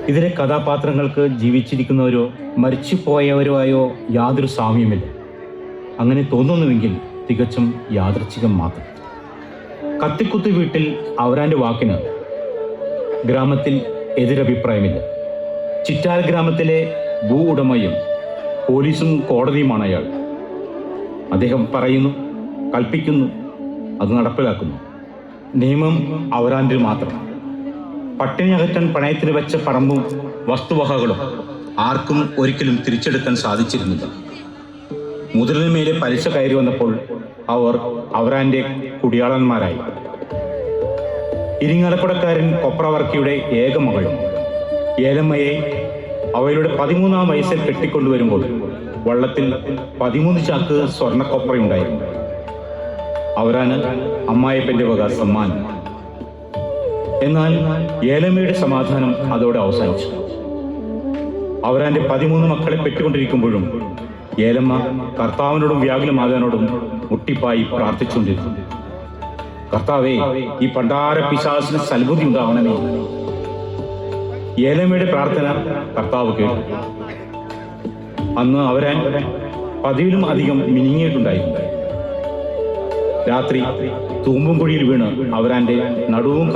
ഇതിലെ കഥാപാത്രങ്ങൾക്ക് ജീവിച്ചിരിക്കുന്നവരോ മരിച്ചുപോയവരോ ആയോ യാതൊരു സാമ്യമില്ല. അങ്ങനെ തോന്നുന്നുവെങ്കിൽ തികച്ചും യാദൃച്ഛികം മാത്രം. കത്തിക്കുത്ത് വീട്ടിൽ അവരാൻ്റെ വാക്കിന് ഗ്രാമത്തിൽ എതിരഭിപ്രായമില്ല. ചിറ്റാൽ ഗ്രാമത്തിലെ ഭൂ ഉടമയും പോലീസും കോടതിയുമാണ് അയാൾ. അദ്ദേഹം പറയുന്നു, കൽപ്പിക്കുന്നു, അത് നടപ്പിലാക്കുന്നു. നിയമം അവരാൻ്റെ മാത്രം. പട്ടിണി അകറ്റാൻ പണയത്തിന് വെച്ച പറമ്പും വസ്തുവകകളും ആർക്കും ഒരിക്കലും തിരിച്ചെടുക്കാൻ സാധിച്ചിരുന്നില്ല. മുതലിന് മേലെ പലിശ കയറി വന്നപ്പോൾ അവർ അവരാൻ്റെ കുടിയാളന്മാരായി. ഇരിങ്ങാലക്കുടക്കാരൻ കൊപ്രവർക്കിയുടെ ഏക മകൾ ഏലമ്മയെ അവയുടെ 13-ാം വയസ്സിൽ കെട്ടിക്കൊണ്ടുവരുമ്പോൾ വള്ളത്തിൽ 13 ചാക്ക് സ്വർണ്ണക്കൊപ്രയുണ്ടായിരുന്നു. അവരാണ് അമ്മായിപ്പൻ്റെ വക സമ്മാനം. എന്നാൽ ഏലമ്മയുടെ സമാധാനം അതോടെ അവസാനിച്ചു. അവരാൻ്റെ 13 മക്കളെ പെറ്റുകൊണ്ടിരിക്കുമ്പോഴും ഏലമ്മ കർത്താവിനോടും വ്യാകുലമാതാവിനോടും മുട്ടിപ്പായി പ്രാർത്ഥിച്ചുകൊണ്ടിരുന്നു. കർത്താവേ, ഈ പണ്ടാര പിശാചിന് സൽബുദ്ധി ഉണ്ടാവണമേ. ഏലമ്മയുടെ പ്രാർത്ഥന കർത്താവ് കേട്ടു. അന്ന് അവരാൻ പതിവിലും അധികം മിനിങ്ങിയിട്ടുണ്ടായിരുന്നു. രാത്രി തൂമ്പും കുഴിയിൽ വീണ് അവരാൻ്റെ നടുവും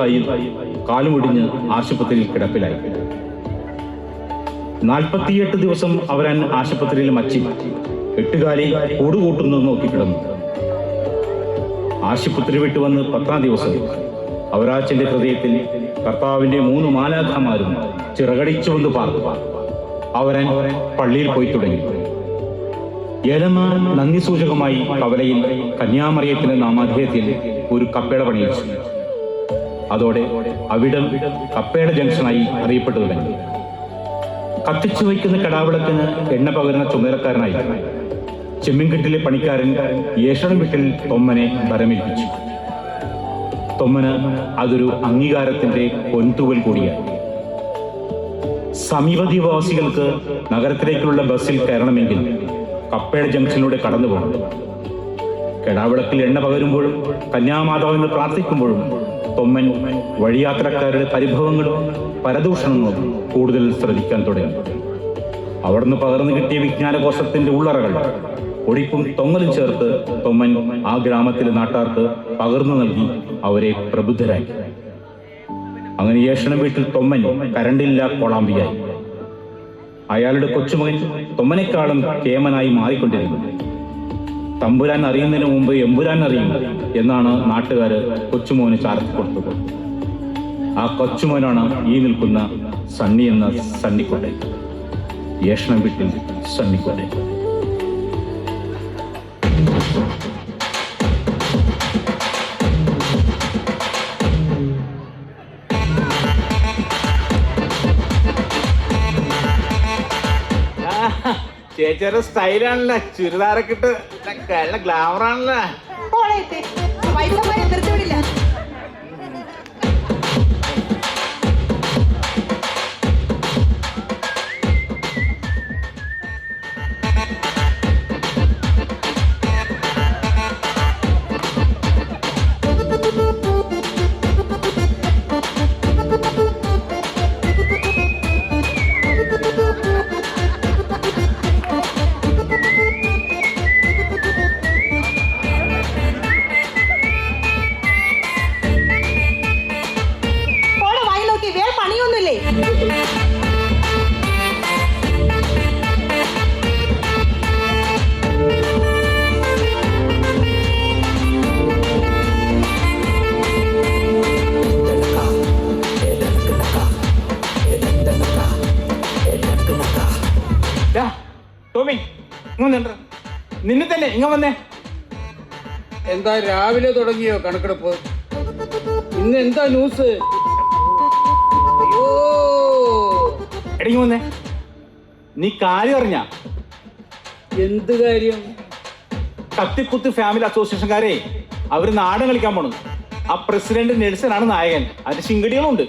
കാലും ഒടിഞ്ഞ് ആശുപത്രിയിൽ കിടപ്പിലായി. 48 ദിവസം അവരാൻ ആശുപത്രിയിൽ മച്ചി 8 കാലി കൂടുകൂട്ടുന്നത് നോക്കിക്കിടന്നു. ആശുപത്രി വിട്ടു വന്ന് 10-ാം ദിവസം അവരാച്ചന്റെ ഹൃദയത്തിൽ കർത്താവിന്റെ 3 മാലാഖമാരും ചിറകടിച്ചുകൊണ്ട് പാർത്തു. അവരൻ പള്ളിയിൽ പോയി തുടങ്ങി. ഏലമ്മ നന്ദി സൂചകമായി കവലയിൽ കന്യാമറിയത്തിന് നാമാധേയത്തിൽ ഒരു കപ്പേട പണിയിച്ചു. അതോടെ അവിടം കപ്പേട ജംഗ്ഷനായി അറിയപ്പെട്ടു തുടങ്ങി. കത്തിച്ചു വയ്ക്കുന്ന കടാവിളക്കിന് എണ്ണ പകരുന്ന ചുമതലക്കാരനായി ചെമ്മിൻകെട്ടിലെ പണിക്കാരൻ യേശണം വീട്ടിൽ തൊമ്മനെ വരമേൽപ്പിച്ചു. തൊമ്മന് അതൊരു അംഗീകാരത്തിന്റെ പൊൻതൂവൽ കൂടിയായി. സമീപദ്വീപവാസികൾക്ക് നഗരത്തിലേക്കുള്ള ബസ്സിൽ കയറണമെങ്കിൽ കപ്പേട ജംഗ്ഷനിലൂടെ കടന്നു പോകണം. കെടാവിളക്കിൽ എണ്ണ പകരുമ്പോഴും കന്യാമാതാവെന്ന് പ്രാർത്ഥിക്കുമ്പോഴും തൊമ്മൻ വഴിയാത്രക്കാരുടെ പരിഭവങ്ങളും പരദൂഷണങ്ങളും കൂടുതൽ ശ്രദ്ധിക്കാൻ തുടങ്ങി. അവിടുന്ന് പകർന്നു കിട്ടിയ വിജ്ഞാനകോശത്തിന്റെ ഉള്ളറകൾ ഒടിപ്പും തൊങ്ങലും ചേർത്ത് തൊമ്മൻ ആ ഗ്രാമത്തിലെ നാട്ടാർക്ക് പകർന്നു നൽകി അവരെ പ്രബുദ്ധരാക്കി. അങ്ങനെ യേശണം വീട്ടിൽ തൊമ്മൻ കരണ്ടില്ല കൊളാമ്പിയായി. അയാളുടെ കൊച്ചുമകൻ തൊമ്മനേക്കാളും കേമനായി മാറിക്കൊണ്ടിരുന്നു. തമ്പുരാൻ അറിയുന്നതിന് മുമ്പ് എമ്പുരാൻ അറിയും എന്നാണ് നാട്ടുകാര് കൊച്ചുമോന് ചാർത്തി കൊടുത്തത്. ആ കൊച്ചുമോനാണ് ഈ നിൽക്കുന്ന സണ്ണി എന്ന സണ്ണിക്കോട്ടെ. യേശണം വീട്ടിൽ സണ്ണിക്കോട്ടെ. ചേച്ചിയുടെ സ്റ്റൈലാണല്ലേ, ചുരിദാറൊക്കെ ഇട്ട് നല്ല ഗ്ലാമറാണല്ലേ. നിന്നെ തന്നെ ഇങ്ങ വന്നേ. എന്താ രാവിലെ തുടങ്ങിയോ കണക്കെടുപ്പ്? ഇന്ന് എന്താ ന്യൂസ്? അയ്യോ, എടങ്ങി വന്നേ. നീ കാര്യം അറിഞ്ഞ? എന്ത് കാര്യം? കത്തിക്കുത്ത് ഫാമിലി അസോസിയേഷൻകാരെ അവര് നാടകം കളിക്കാൻ പോണു. ആ പ്രസിഡന്റ് നെൽസനാണ് നായകൻ. അതിന്റെ ശിങ്കടികളുണ്ട്.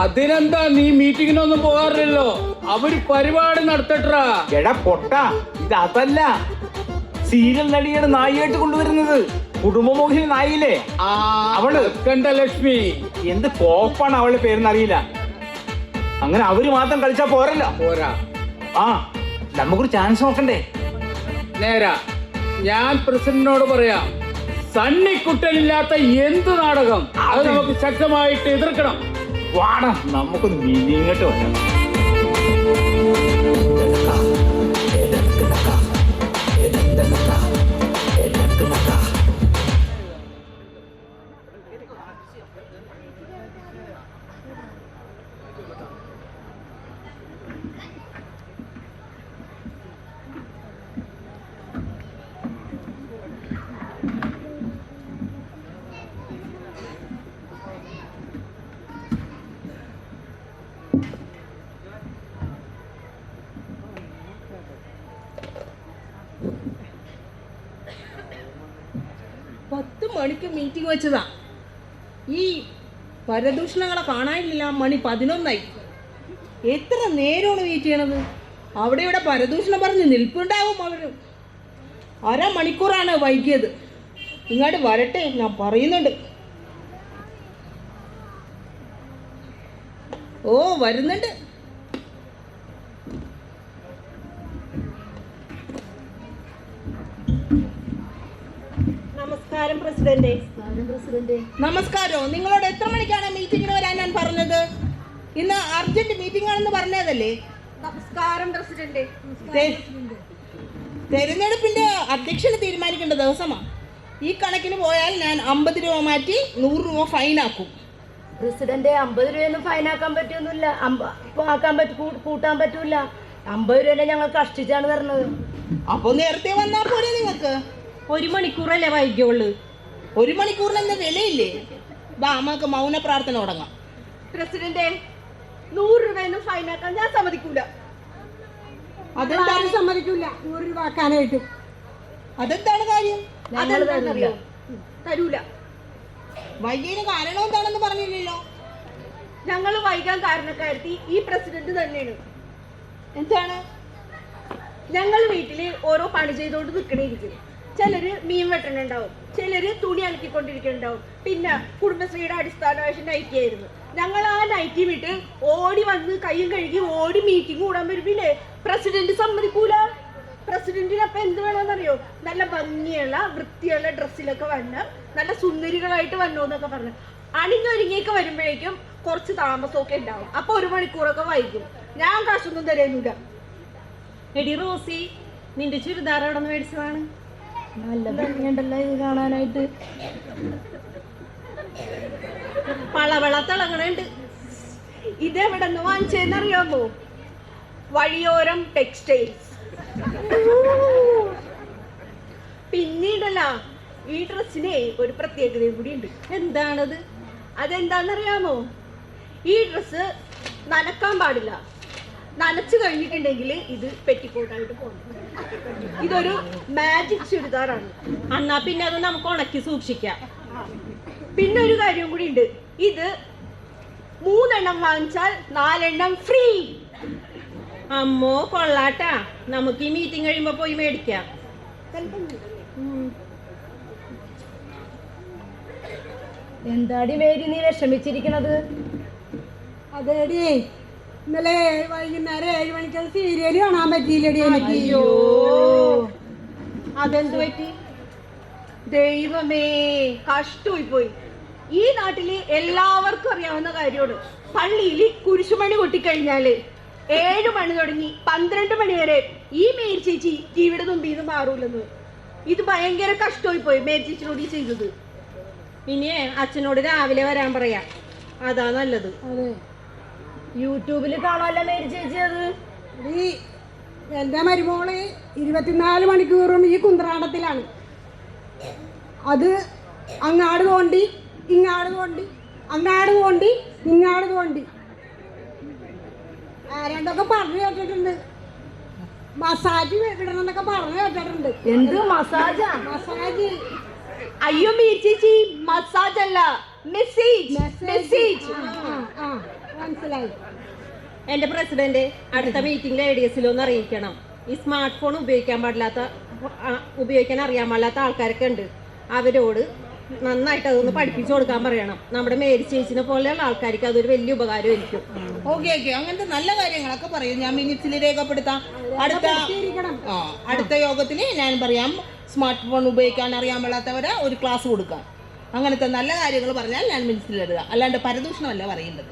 അതിനെന്താ നീ മീറ്റിങ്ങിനൊന്നും പോകാറില്ലല്ലോ? അവര് പരിപാടി നടത്തട്ടാ. എടാ പൊട്ട, ഇത് അതല്ല. സീരിയൽ നടിയാണ് നായിയായിട്ട് കൊണ്ടുവരുന്നത്. കുടുംബമോഹിനി നായില്ലേ അവള്. കണ്ട ലക്ഷ്മി. എന്ത് കോപ്പാണ് അവളുടെ പേരെന്ന് അറിയില്ല. അങ്ങനെ അവര് മാത്രം കളിച്ചാ പോരല്ലോ. പോരാ, ആ നമുക്കൊരു ചാൻസ് നോക്കണ്ടേ? നേരാ. ഞാൻ പ്രസിഡന്റിനോട് പറയാം, സണ്ണിക്കുട്ടനില്ലാത്ത എന്ത് നാടകം അത് നമുക്ക് ശക്തമായിട്ട് എതിർക്കണം. വാടാ നമുക്കൊന്ന് മീനിങ്ങോട്ട് വരാം. പത്ത് മണിക്ക് മീറ്റിംഗ് വെച്ചതാ. ഈ പരദൂഷണങ്ങളെ കാണാനില്ല. മണി 11ആയി. എത്ര നേരമാണ് വെയിറ്റ് ചെയ്യണത്? അവിടെ ഇവിടെ പരദൂഷണം പറഞ്ഞ് നിൽപ്പുണ്ടാവും അവർ. അരമണിക്കൂറാണ് വൈകിയത്. ഇങ്ങോട്ട് വരട്ടെ, ഞാൻ പറയുന്നുണ്ട്. ഓ വരുന്നുണ്ട്. നമസ്കാരം പ്രസിഡന്റ്. നമസ്കാരോ? നിങ്ങളോട് എത്ര മണിക്കാണ് മീറ്റിങ്ങിന് വരാൻ ഞാൻ പറഞ്ഞത്? ഇന്ന് അർജന്റ് മീറ്റിംഗ് ആണെന്ന് പറഞ്ഞതല്ലേ? നമസ്കാരം പ്രസിഡന്റ്. തെരഞ്ഞെടുപ്പിന്റെ അധ്യക്ഷന് തീരുമാനിക്കേണ്ട ദിവസമാണ്. ഈ കണക്കിന് പോയാൽ ഞാൻ 50 രൂപ മാറ്റി 100 രൂപ ഫൈനാക്കും. പ്രസിഡന്റ്, 50 രൂപയൊന്നും ഫൈനാക്കാൻ പറ്റൊന്നുമില്ല. കൂട്ടാൻ പറ്റൂല. 50 രൂപ ഞങ്ങൾ കഷ്ടിച്ചാണ് തരണത്. അപ്പൊ നേരത്തെ വന്നാൽ പോരെ നിങ്ങൾക്ക്? 1 മണിക്കൂറല്ലേ വൈകിയുള്ളൂ. 1 മണിക്കൂറിന് എന്താ വിലയില്ലേ? നമുക്ക് മൗന പ്രാർത്ഥന തുടങ്ങാം. പ്രസിഡന്റ്, 100 രൂപയൊന്നും ഫൈനാക്കാൻ ഞാൻ സമ്മതിക്കൂല. അതെന്താണ് സമ്മതിക്കൂല? 100 രൂപ ആക്കാനായിട്ട് അതെന്താണ് കാര്യം? അതെന്താണെന്നറിയോ? തരൂല. വൈകിയതിന് കാരണം എന്താണെന്ന് പറഞ്ഞില്ലല്ലോ. ഞങ്ങൾ വൈകാൻ കാരണക്കാരത്തി ഈ പ്രസിഡന്റ് തന്നെയാണ്. എന്താണ്? ഞങ്ങൾ വീട്ടില് ഓരോ പണി ചെയ്തോണ്ട് നിൽക്കണിരിക്കും. ചിലര് മീൻ വെട്ടണുണ്ടാവും, ചിലര് തുണി അലക്കിക്കൊണ്ടിരിക്കുന്നുണ്ടാവും. പിന്നെ കുടുംബശ്രീയുടെ അടിസ്ഥാനമായിട്ട് നൈറ്റി ആയിരുന്നു. ഞങ്ങൾ ആ നൈറ്റി വിട്ട് ഓടി വന്ന് കയ്യും കഴുകി ഓടി മീറ്റിംഗ് കൂടാൻ വരുമ്പില്ലേ പ്രസിഡന്റ് സമ്മതിക്കൂല. പ്രസിഡന്റിന് അപ്പൊ എന്ത് വേണമെന്നറിയോ? നല്ല ഭംഗിയുള്ള വൃത്തിയുള്ള ഡ്രസ്സിലൊക്കെ വരണം, നല്ല സുന്ദരികളായിട്ട് വന്നോന്നൊക്കെ പറഞ്ഞു അണിഞ്ഞൊരുങ്ങിയൊക്കെ വരുമ്പോഴേക്കും കുറച്ച് താമസമൊക്കെ ഉണ്ടാവും. അപ്പൊ 1 മണിക്കൂറൊക്കെ വൈകും. ഞാൻ കാശൊന്നും തരുന്നില്ല. എടി റോസി, നിന്റെ ചുരിദാർ എവിടെ നിന്ന് മേടിച്ചതാണ്? നല്ല ഭംഗിയുണ്ടല്ലോ ഇത് കാണാനായിട്ട്. പളവള തിളങ്ങണുണ്ട്. ഇതെവിടെ നിന്ന് വാങ്ങിച്ചെന്നറിയാമോ? വഴിയോരം ടെക്സ്റ്റൈൽസ്. പിന്നീടല്ല, ഈ ഡ്രസ്സിന് ഒരു പ്രത്യേകതയും കൂടി ഉണ്ട്. എന്താണത്? അതെന്താന്നറിയാമോ? ഈ ഡ്രസ്സ് നനക്കാൻ പാടില്ല. നനച്ചു കഴിഞ്ഞിട്ടുണ്ടെങ്കിൽ ഇത് പെറ്റിക്കോട്ടായിട്ട് പോകും. ഇതൊരു മാജിക് ചുരിദാറാണ്. എന്നാ പിന്നെ അത് നമുക്ക് ഉണക്കി സൂക്ഷിക്കാം. പിന്നെ ഒരു കാര്യം കൂടി ഉണ്ട്. ഇത് 3 എണ്ണം വാങ്ങിച്ചാൽ 4 എണ്ണം ഫ്രീ. അമ്മോ കൊള്ളാട്ടാ. നമുക്ക് ഈ മീറ്റിംഗ് കഴിയുമ്പോ പോയി മേടിക്കാം. എന്താടി മേരി നീ വിഷമിച്ചിരിക്കണത്? അതേടി, ഇന്നലെ വൈകുന്നേരം 7 മണിക്ക് സീരിയൽ കാണാൻ പറ്റിയില്ലടി എനിക്ക്. അയ്യോ, അതെന്ത് പറ്റി? ദൈവമേ, കഷ്ടമായി പോയി. ഈ നാട്ടില് എല്ലാവർക്കും അറിയാവുന്ന കാര്യമാണ്. പള്ളിയിൽ കുരിശുമണി കൊട്ടിക്കഴിഞ്ഞാല് 7 മണി തുടങ്ങി 12 മണി വരെ ഈ മേരി ചേച്ചി ടിവിയുടെ തുമ്പിന്ന് മാറൂലെന്ന്. ഇത് ഭയങ്കര കഷ്ടമായി പോയി മേരി ചേച്ചിനോട് ചെയ്തത്. ഇനിയേ അച്ഛനോട് രാവിലെ വരാൻ പറയാം. അതാ നല്ലത്. അതെ, യൂട്യൂബിൽ കാണാമല്ലോ മേരി ചേച്ചി അത്. ഈ എൻ്റെ മരുമോള് 24 മണിക്കൂറും ഈ കുന്ത്രാടത്തിലാണ്. അത് അങ്ങാട് തോണ്ടി ഇങ്ങാട് തോണ്ടി, അങ്ങാട് തോണ്ടി ഇങ്ങാട് തോണ്ടി. ആരാണ്ടൊക്കെ പറഞ്ഞു കേട്ടിട്ടുണ്ട്. മസാജ് വിടണമെന്നൊക്കെ പറഞ്ഞു കേട്ടിട്ടുണ്ട്. എന്ത് മസാജാ? മസാജ്. അയ്യോ മേരി ചേച്ചി, മസാജ് അല്ല, മെസ്സേജ്. മനസ്സിലായി. എന്റെ പ്രസിഡന്റ്, അടുത്ത മീറ്റിംഗിൽ ADS-ലൊന്ന് അറിയിക്കണം. ഈ സ്മാർട്ട് ഫോൺ ഉപയോഗിക്കാൻ അറിയാൻ പാടില്ലാത്ത ആൾക്കാരൊക്കെ ഉണ്ട്. അവരോട് നന്നായിട്ട് അതൊന്ന് പഠിപ്പിച്ചു കൊടുക്കാൻ പറയണം. നമ്മുടെ മേരി ചേച്ചിനെ പോലെയുള്ള ആൾക്കാർക്ക് അതൊരു വലിയ ഉപകാരമായിരിക്കും. ഓക്കെ ഓക്കെ, അങ്ങനത്തെ നല്ല കാര്യങ്ങളൊക്കെ പറയും. ഞാൻ മിനിറ്റ്സിൽ രേഖപ്പെടുത്താം. അടുത്ത യോഗത്തിൽ ഞാൻ പറയാം സ്മാർട്ട് ഫോൺ ഉപയോഗിക്കാൻ അറിയാൻ പാടാത്തവരെ ഒരു ക്ലാസ് കൊടുക്കാം. അങ്ങനത്തെ നല്ല കാര്യങ്ങൾ പറഞ്ഞാൽ ഞാൻ മിനിറ്റ്സിൽ എഴുതാം. അല്ലാണ്ട് പരദൂഷണമല്ല പറയേണ്ടത്.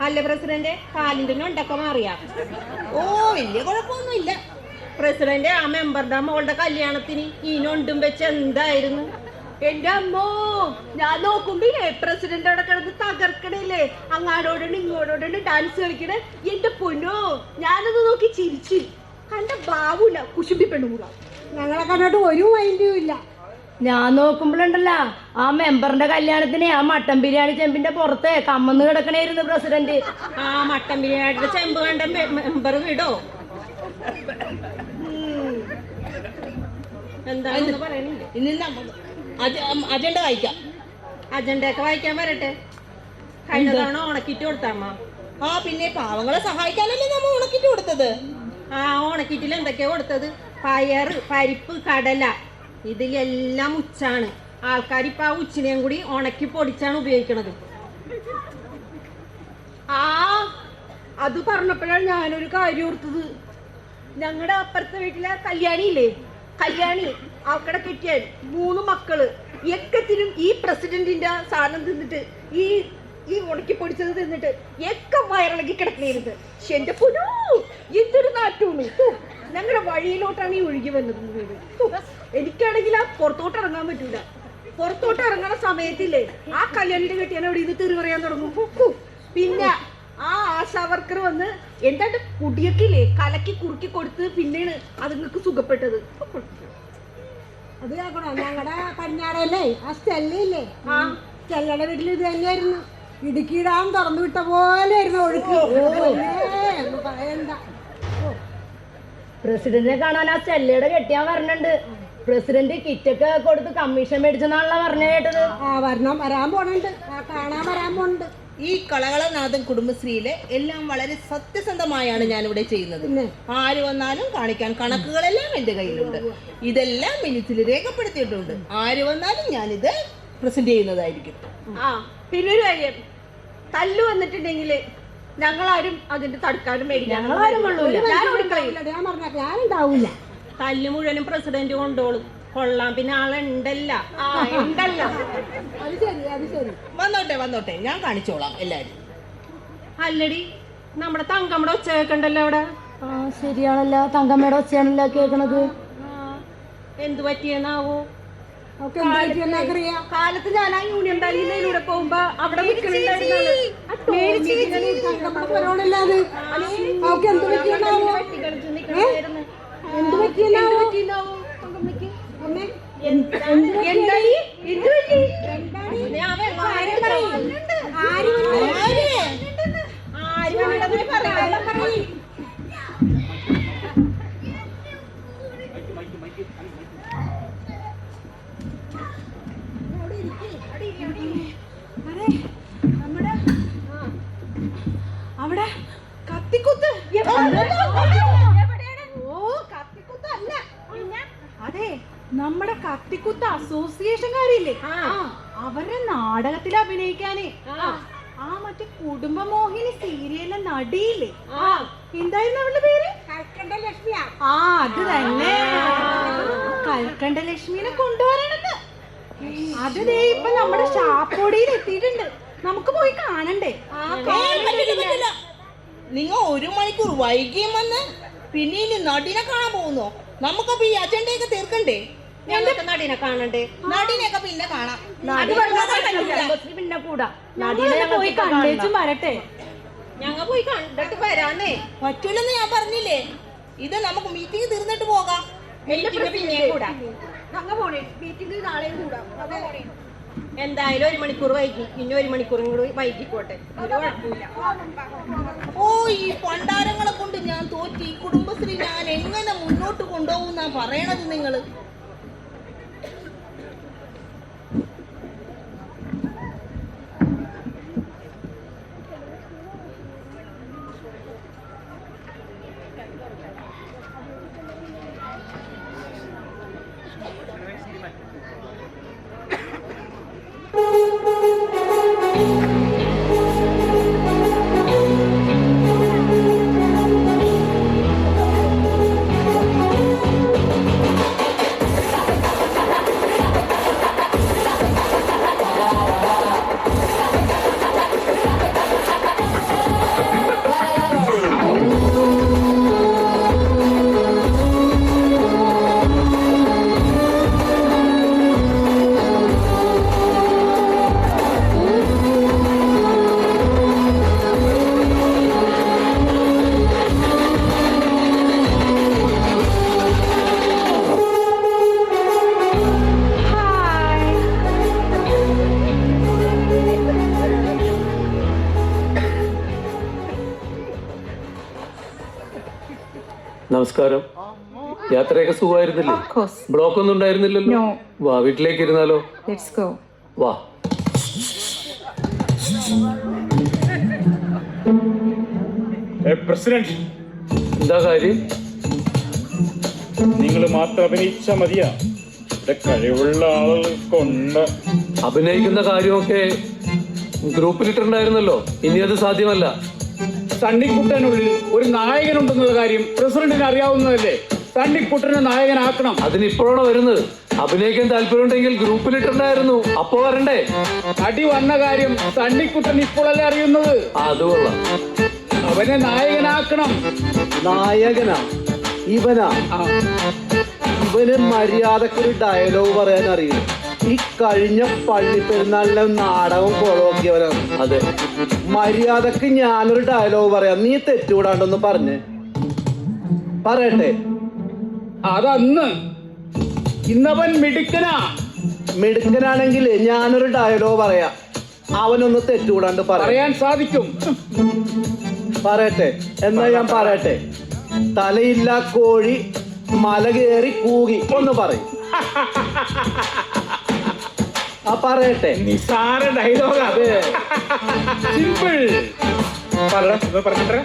അല്ല പ്രസിഡന്റ്, കാലിന്റെ ഞൊണ്ടൊക്കെ മാറിയാ? ഓ, വലിയ കുഴപ്പമൊന്നുമില്ല. പ്രസിഡന്റ്, ആ മെമ്പറുടെ മോളുടെ കല്യാണത്തിന് ഈ ഞൊണ്ടും വെച്ച് എന്തായിരുന്നു? എന്റെ അമ്മോ, ഞാൻ നോക്കുമ്പോഴേ പ്രസിഡന്റ് അവിടെ കിടന്ന് തകർക്കണല്ലേ, അങ്ങാടോടാണ് ഇങ്ങോട്ടോടാണ് ഡാൻസ് കളിക്കണേ. എന്റെ പൊന്നോ, ഞാനത് നോക്കി ചിരിച്ചു. കണ്ട ബാവൂല കുശുമ്പി പെണ്ണുകൂട. ഞങ്ങളെ കണ്ടിട്ട് ഒരു മൈൻഡും ഇല്ല. ഞാൻ നോക്കുമ്പോഴുണ്ടല്ല, ആ മെമ്പറിന്റെ കല്യാണത്തിന് ആ മട്ടൻ ബിരിയാണി ചെമ്പിന്റെ പുറത്ത് കമ്മന്ന് കിടക്കണായിരുന്നു പ്രസിഡന്റ്. ആ മട്ടൻ ബിരിയാണിയുടെ ചെമ്പ് കണ്ട മെമ്പർ വിടോ? എന്താണെന്ന് പറയണില്ല. ഇനി അജണ്ട വായിക്കാം. അജണ്ടയൊക്കെ വായിക്കാൻ വരട്ടെ. കഴിഞ്ഞ തവണ ഉണക്കിട്ട് കൊടുത്താമ്മ. ആ പിന്നെ പാവങ്ങളെ സഹായിക്കാനല്ലേ നമ്മൾ ഉണക്കിട്ട് കൊടുത്തത്. ആ ഉണക്കിട്ടിൽ എന്തൊക്കെയാ കൊടുത്തത്? പയറ്, പരിപ്പ്, കടല, ഇതിലെല്ലാം ഉച്ചാണ്. ആൾക്കാരിപ്പോ ആ ഉച്ചിനെയും കൂടി ഉണക്കി പൊടിച്ചാണ് ഉപയോഗിക്കണത്. ആ അത് പറഞ്ഞപ്പോഴാണ് ഞാനൊരു കാര്യം ഓർത്തത്. ഞങ്ങളുടെ അപ്പുറത്തെ വീട്ടിലെ കല്യാണിയില്ലേ, കല്യാണി അവക്കടെ കെട്ടിയാൽ 3 മക്കള് എക്കത്തിനും ഈ പ്രസിഡന്റിന്റെ സാധനം തിന്നിട്ട് ഈ ഈ ഉണക്കി പൊടിച്ചത് തിന്നിട്ട് എക്ക വയറിളക്കി കിടക്കണേരുത്. എന്റെ പൊന്നോ, എന്തൊരു നാറ്റൂണ്. ഞങ്ങളുടെ വഴിയിലോട്ടാണ് ഈ ഒഴുകി വന്നത് വീട്. എനിക്കാണെങ്കിൽ ആ പുറത്തോട്ട് ഇറങ്ങാൻ പറ്റൂല. പുറത്തോട്ട് ഇറങ്ങണ സമയത്തില്ലേ ആ കല്യാണിയുടെ കെട്ടിയാൻ അവിടെ ഇത് തെറി പറയാൻ തുടങ്ങും. പിന്നെ ആ ആശാ വർക്കർ വന്ന് എന്താണ്ട് കുടിയൊക്കെ ഇല്ലേ കലക്കി കുറുക്കി കൊടുത്ത് പിന്നെയാണ് അതുങ്ങൾക്ക് സുഖപ്പെട്ടത്. അത് കേൾക്കണോ, ഞങ്ങളുടെ പടിഞ്ഞാറല്ലേ ആ സ്റ്റെല്ലയില്ലേ, ആ സ്റ്റെല്ലയുടെ വീട്ടിൽ ഇത് തന്നെയായിരുന്നു. ഇടുക്കിയിടാൻ തുറന്നു വിട്ട പോലെ ആയിരുന്നു ഒഴുക്ക്. പറയണ്ട. പ്രസിഡന്റിനെ കാണാൻ ആ ചെല്ലയുടെ കെട്ടിയാൻ വരണുണ്ട്. പ്രസിഡന്റ് കിറ്റൊക്കെ കൊടുത്ത് കമ്മീഷൻ മേടിച്ചെന്നാണല്ലോ പറഞ്ഞു കേട്ടത്. വരാൻ പോണുണ്ട്, കാണാൻ വരാൻ പോണുണ്ട്. ഈ കളകളനാഥൻ കുടുംബശ്രീയിലെ എല്ലാം വളരെ സത്യസന്ധമായാണ് ഞാനിവിടെ ചെയ്യുന്നത്. ആര് വന്നാലും കാണിക്കാൻ കണക്കുകളെല്ലാം എൻ്റെ കയ്യിലുണ്ട്. ഇതെല്ലാം മിനിറ്റ്സിൽ രേഖപ്പെടുത്തിയിട്ടുണ്ട്. ആര് വന്നാലും ഞാനിത് പ്രസന്റ് ചെയ്യുന്നതായിരിക്കും. ആ പിന്നൊരു കാര്യം, തല്ലു വന്നിട്ടുണ്ടെങ്കിൽ ഞങ്ങളാരും അതിന്റെ തടുക്കാനും ഞങ്ങളാരും കൊള്ളൂല. ഞാൻ പറഞ്ഞ ഞാനുണ്ടാവൂല. തല്ല് മുഴുവനും പ്രസിഡന്റ് കൊണ്ടോളും. കൊള്ളാം, പിന്നെ ആളുണ്ടല്ല. ഉണ്ടല്ലോ. അത് ശരി, അത് ശരി. വന്നോട്ടെ, ഞാൻ കാണിച്ചോളാം എല്ലാരും. അല്ലടി, നമ്മുടെ തങ്കമ്മയുടെ ഒച്ച കേൾക്കണ്ടല്ലോ അവിടെ. ആ ശരിയാണല്ലോ, തങ്കമ്മയുടെ ഒച്ചയാണല്ലോ കേൾക്കണത്. എന്തു പറ്റിയെന്നാവോ? കാലത്ത് ഞാൻ ആ യൂണിയൻ ബാങ്കിലൂടെ പോകുമ്പോ അവിടെ അവിടെ കത്തിക്കുത്ത്. ഓ കത്തിക്കുത്തല്ല, അതെ നമ്മുടെ കത്തിക്കുത്ത് അസോസിയേഷൻകാരില്ലേ, അവരുടെ നാടകത്തിൽ അഭിനയിക്കാനേ ആ മറ്റേ കുടുംബമോഹിനി സീരിയലിലെ നടിയില്ലേ, എന്തായിരുന്നു അവളുടെ പേര്? കൽക്കണ്ട ലക്ഷ്മിയാ. ആ അത് തന്നെ, കൽക്കണ്ട ലക്ഷ്മിനെ കൊണ്ടുവരണെന്ന്. അത് ദേ ഇപ്പൊ നമ്മുടെ ഷാപ്പോടിയിൽ എത്തിയിട്ടുണ്ട്. നമുക്ക് പോയി കാണണ്ടേ? നിങ്ങൾ 1 മണിക്കൂർ വൈകിയും വന്ന് പിന്നെ ഇനി നടിനെ കാണാൻ പോകുന്നോ? നമുക്കപ്പോ ഈ അജണ്ടയൊക്കെ തീർക്കണ്ടേ? ഞങ്ങൾക്ക് നടിനെ കാണണ്ടേ? നടിനെയൊക്കെ പിന്നെ കാണാം. പിന്നെ കൂടാ പോയി കണ്ടേച്ചും വരട്ടെ. ഞങ്ങൾ പോയി കണ്ടിട്ട് വരാന്നേ. പറ്റൂലെന്ന് ഞാൻ പറഞ്ഞില്ലേ. ഇത് നമുക്ക് മീറ്റിംഗ് തീർന്നിട്ട് പോകാം. പിന്നെ കൂടാ. ഞങ്ങൾ പോണേ, മീറ്റിംഗ് നാളെയും കൂടാം. എന്തായാലും 1 മണിക്കൂർ വൈകി, പിന്നെ 1 മണിക്കൂറും കൂടി വൈകിക്കോട്ടെ, ഒരു കുഴപ്പമില്ല. ഓ ഈ പണ്ടാരങ്ങളെ കൊണ്ട് ഞാൻ തോറ്റി. ഈ കുടുംബശ്രീ ഞാൻ എങ്ങനെ മുന്നോട്ട് കൊണ്ടുപോകുന്നാ പറയണത് നിങ്ങള്? നമസ്കാരം. യാത്രയൊക്കെ സുഖമായിരുന്നില്ലേ? ബ്ലോക്ക് ഒന്നും ഉണ്ടായിരുന്നില്ലല്ലോ. വാ, വീട്ടിലേക്ക് ഇരുന്നാലോ? വാ. പ്രസിഡന്റ്, എന്താ കാര്യം? നിങ്ങൾ മാത്രം അഭിനയിച്ചാ മതിയാ? ഇവിടെ കഴിവുള്ള ആളുകൾ കൊണ്ട് അഭിനയിക്കുന്ന കാര്യമൊക്കെ ഗ്രൂപ്പിലിട്ടുണ്ടായിരുന്നല്ലോ. ഇനി അത് സാധ്യമല്ല. സണ്ണിക്കുട്ടനുള്ളിൽ ഒരു നായകനുണ്ടെന്നുള്ള കാര്യം പ്രസിഡന്റിന് അറിയാവുന്നതല്ലേ? സണ്ണിക്കുട്ടനെ നായകനാക്കണം. അതിനിപ്പോഴാണ് വരുന്നത്. അഭിനയിക്കാൻ താല്പര്യമുണ്ടെങ്കിൽ ഗ്രൂപ്പിലിട്ടുണ്ടായിരുന്നു. അപ്പോ വരണ്ടേ? അടി വന്ന കാര്യം സണ്ണിക്കുട്ടൻ ഇപ്പോഴല്ലേ അറിയുന്നത്. അത് കൊള്ളാം. അവനെ നായകനാക്കണം. നായകനാ? ഇവനാ? ഇവന് മര്യാദക്കൊരു ഡയലോഗ് പറയാൻ അറിയില്ല. ഈ കഴിഞ്ഞ പള്ളി പെരുന്നാളിലെ നാടകം കൊളോക്കിയവനാണ്. അതെ, മര്യാദക്ക് ഞാനൊരു ഡയലോഗ് പറയാം, നീ തെറ്റുകൂടാണ്ടൊന്ന് പറഞ്ഞേ. പറയട്ടെ? അതന്ന്. ഇന്നവൻ മിടുക്കനാ. മിടുക്കനാണെങ്കിൽ ഞാനൊരു ഡയലോഗ് പറയാം, അവനൊന്ന് തെറ്റുകൂടാണ്ട് പറയാൻ സാധിക്കും. പറയട്ടെ? എന്നാ ഞാൻ പറയട്ടെ. തലയില്ല കോഴി മല കയറി കൂകി. ഒന്ന് പറയും. ആ പറയട്ടെ? നിസാര ഡയലോഗ്. അതെ, സിമ്പിൾ. പറഞ്ഞിട്ടേ.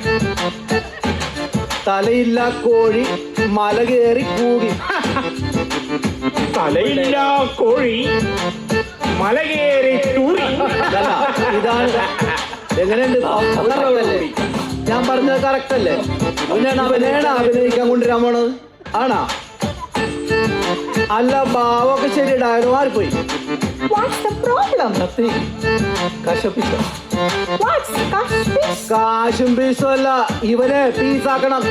തലയില്ല കോഴി മല കയറി കൂകി. തലയില്ല കോഴി മല കയറി തൂറി. ഇതാണ്. എങ്ങനെയുണ്ട്? ഞാൻ പറഞ്ഞത് കറക്റ്റ് അല്ലേ? അവനെയാണ് അഭിനയിക്കാൻ കൊണ്ടുവരാൻ പോണത്. ആണാ? അല്ല, ഭാവമൊക്കെ ശരി, ഡയലോഗ് മാറിപ്പോയി. കാശും പീസും അല്ല, ഇവനെ പീസാക്കണം.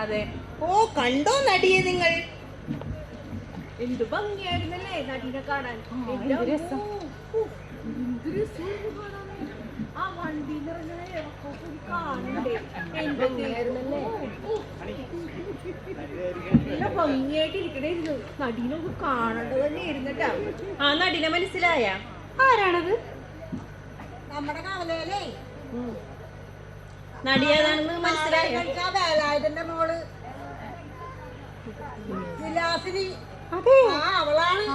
അതെ. ഓ, കണ്ടോ നടിയെ നിങ്ങൾ? എന്ത് ഭംഗിയായിരുന്നല്ലേ നടീനെ കാണാൻ. ആ വണ്ടി കാണണ്ടേ? എന്തൊക്കെയായിരുന്നല്ലേ? നല്ല ഭംഗിയായിട്ട് ഇരിക്കണായിരുന്നു. നടീനൊക്കെ കാണേണ്ടത് തന്നെ ഇരുന്നിട്ടാ. ആ നടിനെ മനസ്സിലായ? ആരാണത്? നമ്മുടെ കവലയിലേ നടിയേതാണെന്ന് മനസ്സിലായ? വേലായുധന്റെ മോള് വിലാസിനി. അതെ, അവളാണ്.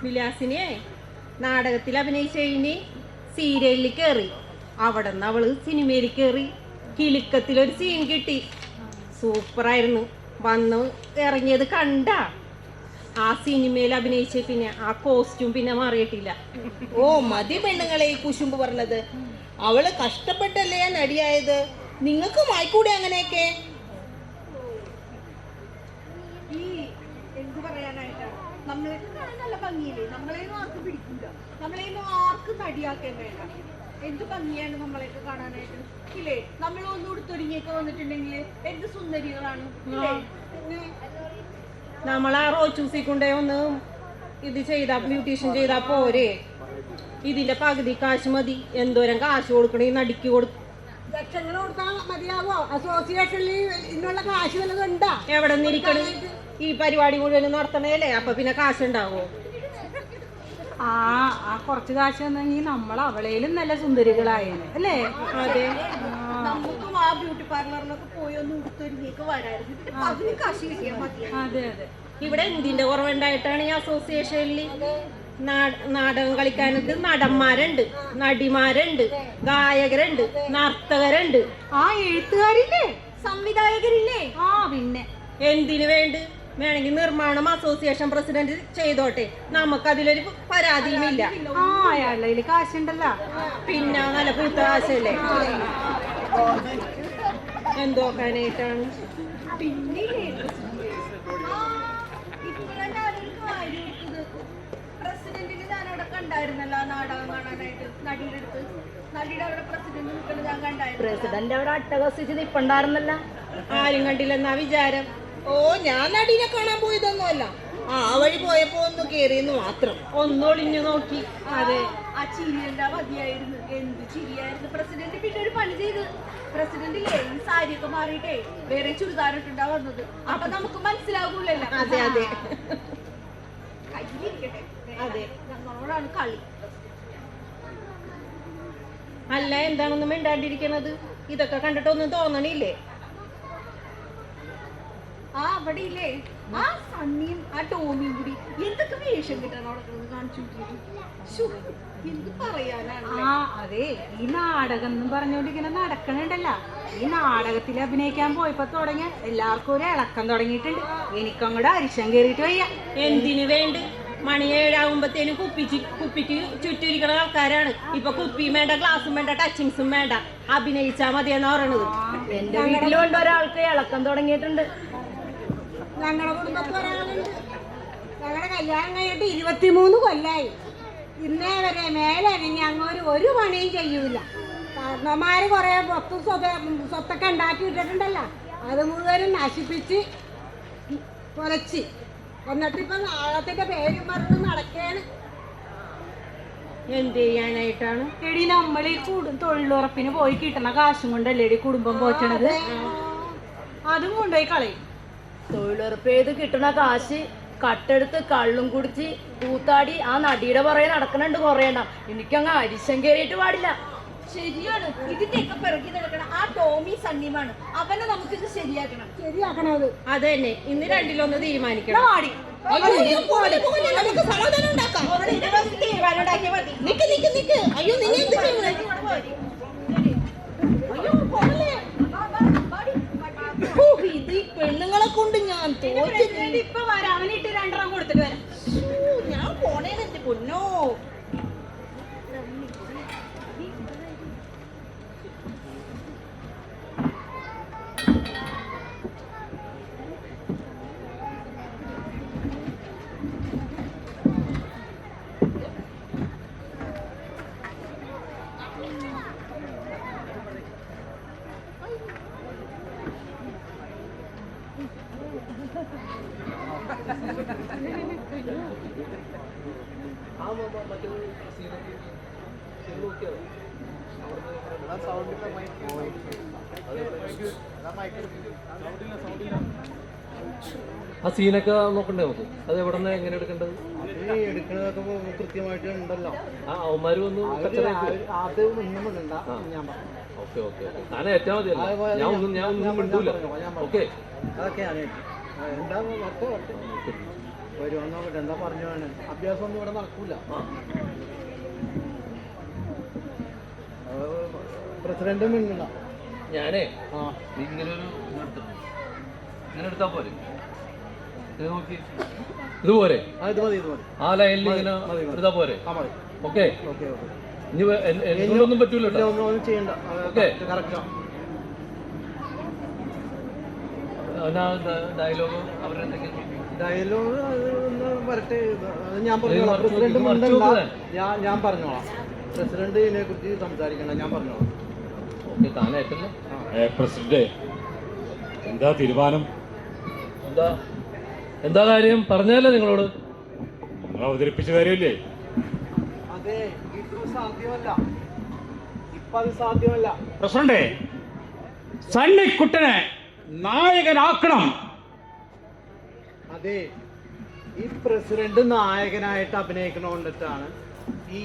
വിലാസിനിയെ നാടകത്തിൽ അഭിനയിച്ചു കഴിഞ്ഞ് സീരിയലിൽ കയറി. അവിടെ നിന്ന് അവള് സിനിമയിൽ കയറി. കിലുക്കത്തിലൊരു സീൻ കിട്ടി. സൂപ്പറായിരുന്നു. വന്ന് ഇറങ്ങിയത് കണ്ട. ആ സിനിമയിൽ അഭിനയിച്ച പിന്നെ ആ കോസ്റ്റ്യൂം പിന്നെ മാറിയിട്ടില്ല. ഓ, മതി പെണ്ണുങ്ങളെ ഈ കുശുമ്പ് പറഞ്ഞത്. അവള് കഷ്ടപ്പെട്ടല്ലേ നടിയായത്. നിങ്ങൾക്ക് മായിക്കൂടെ അങ്ങനെയൊക്കെ? ഈ എന്ത് പറയാനായിട്ടാണ്? നമ്മളെ നല്ല ഭംഗിയില്ലേ? നമ്മളെയൊന്നും ആർക്കും പിടിക്കില്ല. നമ്മളെയൊന്നും ആർക്കും നടിയാക്കാൻ വേണ്ട. എന്ത് ഭംഗിയാണ് നമ്മളെയൊക്കെ കാണാനായിട്ട് ഇല്ലേ? നമ്മൾ ഒന്ന് ഉടുത്തൊരുങ്ങിയൊക്കെ വന്നിട്ടുണ്ടെങ്കിൽ എന്ത് സുന്ദരികളാണ് ഇല്ലേ? നമ്മളാ റോച്ചൂസി കൊണ്ടേ ഒന്ന് ഇത് ചെയ്താ ബ്യൂട്ടീഷ്യൻ ചെയ്താ പോരെ? ഇതിന്റെ പകുതി കാശ് മതി. എന്തോരം കാശ് കൊടുക്കണേ നടിക്ക് കൊടുക്കും. ലക്ഷങ്ങൾ കൊടുത്താൽ മതിയാവോ? അസോസിയേഷനിൽ ഇന്നുള്ള കാശ് വല്ലതും ഉണ്ടാ? എവിടെ നിന്നിരിക്കണ്? ഈ പരിപാടി മുഴുവൻ നടത്തണേലേ, അപ്പൊ പിന്നെ കാശുണ്ടാവോ? ആ കുറച്ച് കാശ് വന്നെങ്കിൽ നമ്മൾ അവളേലും നല്ല സുന്ദരികളായേനെ അല്ലേ? അതെ, നമുക്കും ആ ബ്യൂട്ടി പാർലറിലൊക്കെ പോയി ഒന്ന് ഉടുത്തൊരുങ്ങിയൊക്കെ വരായിരുന്നു. ഇതിന്റെ പകുതി കാശ് കിട്ടിയാൽ മതി. അതെ അതെ. ഇവിടെ എന്തിന്റെ കുറവുണ്ടായിട്ടാണ് ഈ അസോസിയേഷനിൽ നാടകം കളിക്കാനത് നടന്മാരുണ്ട്, നടിമാരുണ്ട്, ഗായകരുണ്ട്, നർത്തകരുണ്ട്, എഴുത്തുകാരില്ലേ, സംവിധായകരില്ലേ? പിന്നെ എന്തിനു വേണമെങ്കിൽ നിർമ്മാണം അസോസിയേഷൻ പ്രസിഡന്റ് ചെയ്തോട്ടെ, നമുക്കതിലൊരു പരാതിയുമില്ല. അയാളുടെ കയ്യില് കാശുണ്ടല്ലോ. പിന്നെ നല്ല പൂത്ത കാശല്ലേ, എന്തോക്കാനായിട്ടാണ്? പിന്നെ പ്രസിഡന്റിന് ഞാൻ അവിടെ കണ്ടായിരുന്നല്ലോ നാടകം കാണാനായിട്ട്. നടിയുടെ അടുത്ത് നടിയുടെ അവിടെ പ്രസിഡന്റ് നിൽക്കുന്നത് ഞാൻ കണ്ടായിരുന്നു. പ്രസിഡന്റ് അവിടെ അട്ടഹസിച്ച് നിപ്പുണ്ടായിരുന്നല്ല. ആരും കണ്ടില്ലെന്നാ വിചാരം. ഓ, ഞാൻ നടിനെ കാണാൻ പോയതൊന്നുമല്ല, ആ വഴി പോയപ്പോ ഒന്ന് കേറിയെന്ന് മാത്രം. ഒന്നൊളിഞ്ഞു നോക്കി. അതെ, ആ ചിരി എന്താ മതിയായിരുന്നു. എന്ത് ചിരിയായിരുന്നു. പ്രസിഡന്റ് പിന്നെ ഒരു പണി ചെയ്ത്, പ്രസിഡന്റില്ലേ ഈ സാരിയൊക്കെ മാറിയിട്ടേ വേറെ ചുരിദാറിട്ടുണ്ടാ വന്നത്. അപ്പൊ നമുക്ക് മനസ്സിലാകൂലല്ലോ. അതെ അതെ കയ്യിലിരിക്കട്ടെ. അതെ, ഞങ്ങളോടാണ് കളി. അല്ല, എന്താണെന്നും മിണ്ടാണ്ടിരിക്കണത്? ഇതൊക്കെ കണ്ടിട്ടൊന്നും തോന്നണില്ലേ? ആ അവിടെ ഇല്ലേ ആ സണ്ണിയും ആ ടോമിയും കൂടി എന്തൊക്കെ വേഷം കിട്ടാൻ അവിടെ കാണിച്ചു എന്ത് പറയാനാണ്. അതെ, ഈ നാടകം എന്നും പറഞ്ഞോണ്ടിങ്ങനെ നടക്കണുണ്ടല്ല. ഈ നാടകത്തിൽ അഭിനയിക്കാൻ പോയപ്പോ തുടങ്ങിയ എല്ലാവർക്കും ഒരു ഇളക്കം തുടങ്ങിയിട്ടുണ്ട്. എനിക്കങ്ങോട്ട് അരിശം കയറിയിട്ട് വയ്യ. എന്തിനു വേണ്ട? മണി 7 കുപ്പിക്ക് ചുറ്റിരിക്കണ ആൾക്കാരാണ്. ഇപ്പൊ കുപ്പിയും വേണ്ട, ഗ്ലാസും വേണ്ട, ടച്ചിങ്സും വേണ്ട, അഭിനയിച്ചാ മതിയെന്നാ പറയണത്. എന്റെ വീട്ടിലും കൊണ്ട് ഒരാൾക്ക് ഇളക്കം തുടങ്ങിയിട്ടുണ്ട്. ഞങ്ങളുടെ കുടുംബത്തിൽ ഒരാളുണ്ട്. ഞങ്ങളുടെ കല്യാണം കഴിഞ്ഞിട്ട് 23 കൊല്ലായി. ഇന്നേ വരെ മേലരിഞ്ഞ് അങ്ങോട്ട് ഒരു പണിയും ചെയ്യൂല. കാരണന്മാര് കുറെ സ്വത്തൊക്കെ ഉണ്ടാക്കി ഇട്ടിട്ടുണ്ടല്ലോ, അത് മുഴുവനും നശിപ്പിച്ച് പൊലച്ച്. എന്നിട്ടിപ്പൊ നാളത്തിന്റെ പേരും പറഞ്ഞ് നടക്കാണ്. എന്ത് ചെയ്യാനായിട്ടാണ്? എടി, നമ്മൾ ഈ തൊഴിലുറപ്പിന് പോയി കിട്ടണ കാശും കൊണ്ടല്ലേ എടി കുടുംബം പോറ്റണത്. അതും കൊണ്ടുപോയി കളയും. തൊഴിലുറപ്പ് ചെയ്ത് കിട്ടണ കാശ് കട്ടെടുത്ത് കള്ളും കുടിച്ച് കൂത്താടി ആ നടിയുടെ പുറകെ നടക്കണുണ്ട് കുറേ എണ്ണം. എനിക്കങ്ങ് അരിശം കയറിയിട്ട് പാടില്ല. ശരിയാണ്, ഇതിന്റെയൊക്കെ പിറകി നടക്കണം ആ ടോമി സണ്ണിയുമാണ്. അവനെ നമുക്കിത് ശരിയാക്കണത്. അത് തന്നെ, ഇന്ന് രണ്ടിലൊന്ന് തീരുമാനിക്കണം. നമുക്ക് സമാധാനം ഉണ്ടാക്കാം. തീരുമാനം ഉണ്ടാക്കിയാൽ മതി. നിക്ക്. അയ്യോ, നിങ്ങൾ എന്ത് ചെയ്യുന്നത്? ഇത് ഈ പെണ്ണുങ്ങളെ കൊണ്ട് ഞാൻ തോറ്റത്. ഇപ്പൊ വരാം, അവനിട്ട് 2 കൊടുത്തിട്ട് വരാം. ഞാൻ പോണേന്ന് എന്റെ പൊന്നോ. ആ സീനൊക്കെ നോക്കണ്ടേ നമുക്ക്? അത് എവിടെ നിന്ന് എങ്ങനെ എടുക്കേണ്ടത്? എടുക്കുന്നതൊക്കെ കൃത്യമായിട്ട് ഉണ്ടല്ലോ. ആ അവന്മാര് വന്ന് അത് ഒന്നും ഇടണ്ട, ഞാൻ പറഞ്ഞു. ഓക്കെ താനെ ഏറ്റാ മതിയല്ലോ. ഞാൻ ഒന്നും മിണ്ടൂല. ഓക്കെ, അതൊക്കെയാണ് എന്താ വരട്ടെ വരുവാൻ നോക്കട്ടെ. എന്താ പറഞ്ഞു വേണം, അഭ്യാസം ഒന്നും ഇവിടെ നടക്കൂല. പ്രസിഡന്റും മിണ്ടണ്ട. ഞാനേ ഇങ്ങനൊരു ഇങ്ങനെ എടുത്താ പോരെ? ഇത് നോക്കി, ഇതുപോരെ? ഇത് മതി. ആ ലൈനിൽ ഇങ്ങനെ എടുത്താ പോരെ? ഓക്കെ. ഇനി എന്നോടൊന്നും പറ്റൂല. ഒന്നും ചെയ്യണ്ട. Okay, correct. ഡയലോഗ് അവരുടെ ഡയലോഗ് ഒന്ന് വരട്ടെ. ഞാൻ പറഞ്ഞോളാം. പ്രസിഡന്റ് മിണ്ടണ്ട, ഞാൻ പറഞ്ഞോളാം. പ്രസിഡന്റ് ഇതിനെ കുറിച്ച് സംസാരിക്കണം, ഞാൻ പറഞ്ഞോ. ഓക്കെ, താനായിട്ടല്ലേ. പ്രസിഡന്റ്, എന്താ തീരുമാനം? എന്താ കാര്യം പറഞ്ഞാലേ നിങ്ങളോട്. നിങ്ങൾ അവതരിപ്പിച്ച കാര്യമില്ലേ? അതെ, ഇത് സാധ്യമല്ല, ഇപ്പൊ അത് സാധ്യമല്ല. പ്രസിഡന്റ്, സണ്ണിക്കുട്ടനെ നായകനാക്കണം. അതെ, ഈ പ്രസിഡന്റ് നായകനായിട്ട് അഭിനയിക്കണോണ്ടിട്ടാണ് ഈ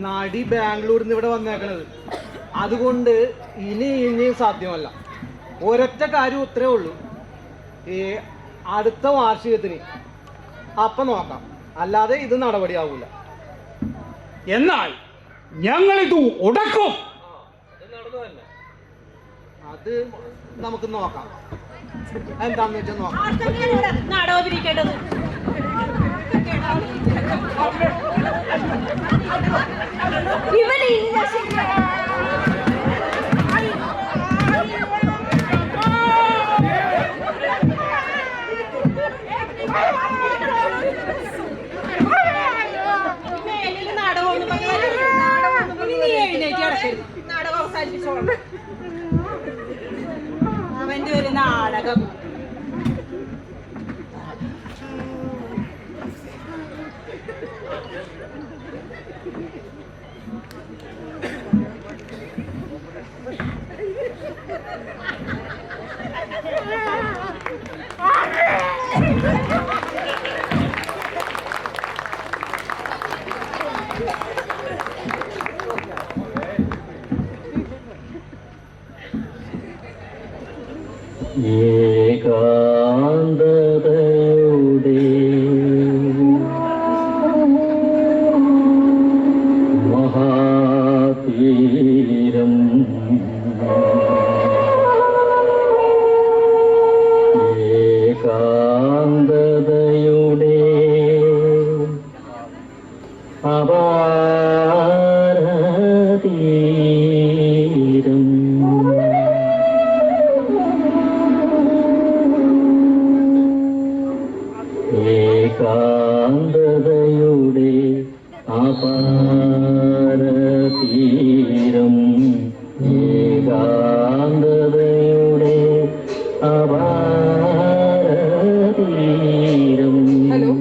നടി ബാംഗ്ലൂരിൽ നിന്ന് ഇവിടെ വന്നേക്കണത്. അതുകൊണ്ട് ഇനി സാധ്യമല്ല. ഒരൊറ്റ കാര്യം ഇത്രേ ഉള്ളൂ, ഈ അടുത്ത വാർഷികത്തിന് അപ്പം നോക്കാം, അല്ലാതെ ഇത് നടപടിയാവൂല. എന്നാൽ ഞങ്ങളിത് ഉടക്കും. അത് നമുക്ക് നോക്കാം, എന്താന്ന് വെച്ചാൽ നോക്കാം. നാടകം പിരിക്കേണ്ടത് ഇവൻ ഇന്ന നാടകം അവസാനിപ്പിച്ചോളാം. അവന്റെ ഒരു നാടകം. ഏകാന്തതയുടെ മഹാതീരം ഏകാന്തതയുടെ അപാരതീരം ഏകാന്തതയുടെ അപാരതീരം ഏകാന്തതയുടെ അപാരതീരം. ഹലോ,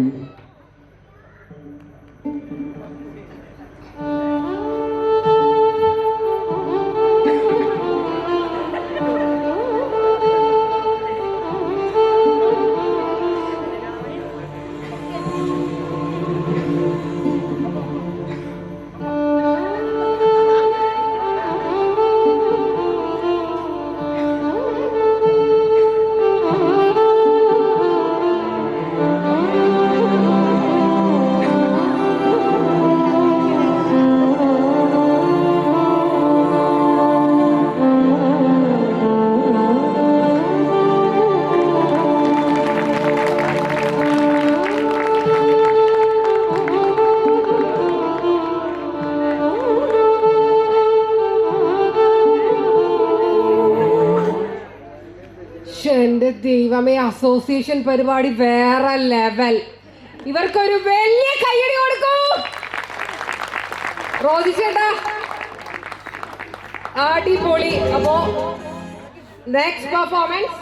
എന്റെ ദൈവമേ, അസോസിയേഷൻ പരിപാടി വേറെ ലെവൽ. ഇവർക്കൊരു വലിയ കയ്യടി കൊടുക്കൂ. റോജി ചേട്ടാ, അടിപൊളി. അപ്പോ നെക്സ്റ്റ് പെർഫോമൻസ്